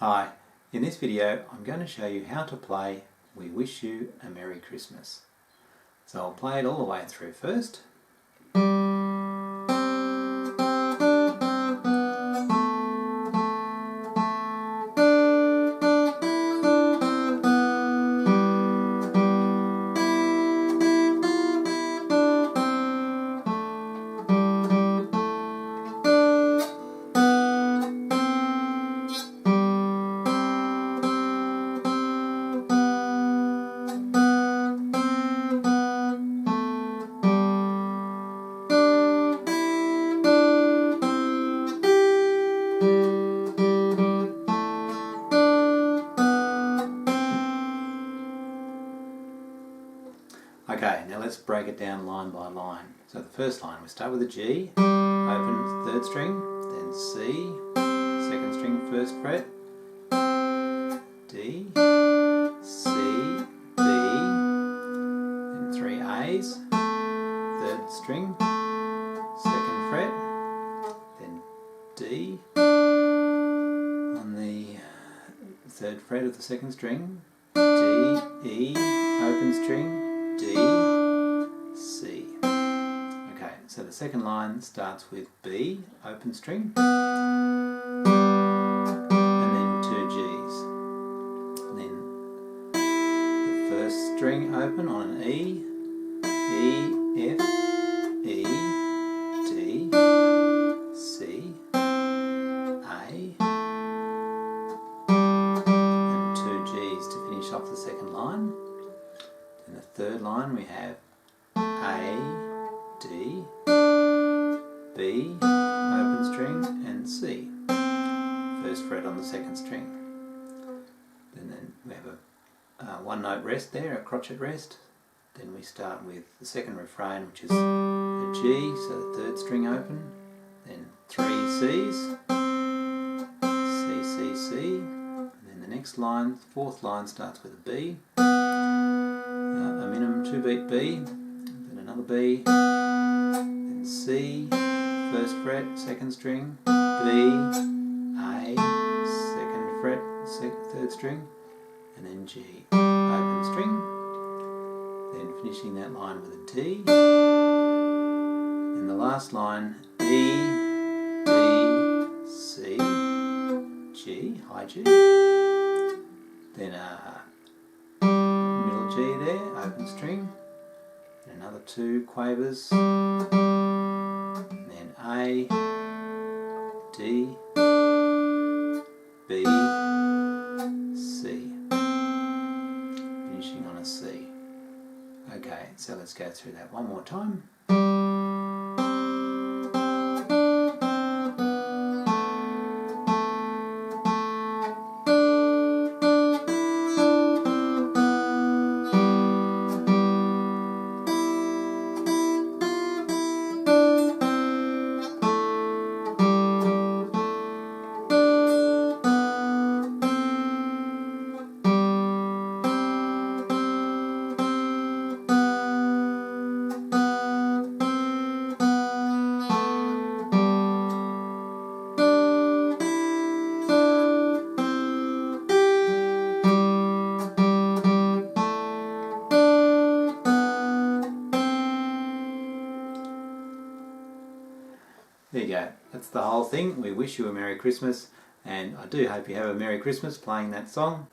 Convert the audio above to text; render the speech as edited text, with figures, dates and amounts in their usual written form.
Hi, in this video I'm going to show you how to play We Wish You a Merry Christmas. So I'll play it all the way through first. Okay, now let's break it down line by line. So the first line, we start with a G, open third string, then C, second string first fret, D, C, B, then three A's, third string, second fret, then D, on the third fret of the second string, D, E, open string, D, C. Okay, so the second line starts with B, open string, and then two G's. And then the first string open on an E, E, F, E, D, C, A, and two G's to finish off the second line. In the third line we have A, D, B, open string, and C. First fret on the second string. And then we have a one note rest there, a crotchet rest. Then we start with the second refrain, which is a G, so the third string open. Then three C's, C, C, C. And then the next line, the fourth line, starts with a B. A minimum 2-beat B, then another B, then C, first fret, second string, B, A, second fret, third string, and then G, open string, then finishing that line with a D, and the last line, E, D, C, G, high G, then G there, open string, and another two quavers, and then A, D, B, C, finishing on a C. Okay, so let's go through that one more time. There you go, that's the whole thing. We wish you a Merry Christmas, and I do hope you have a Merry Christmas playing that song.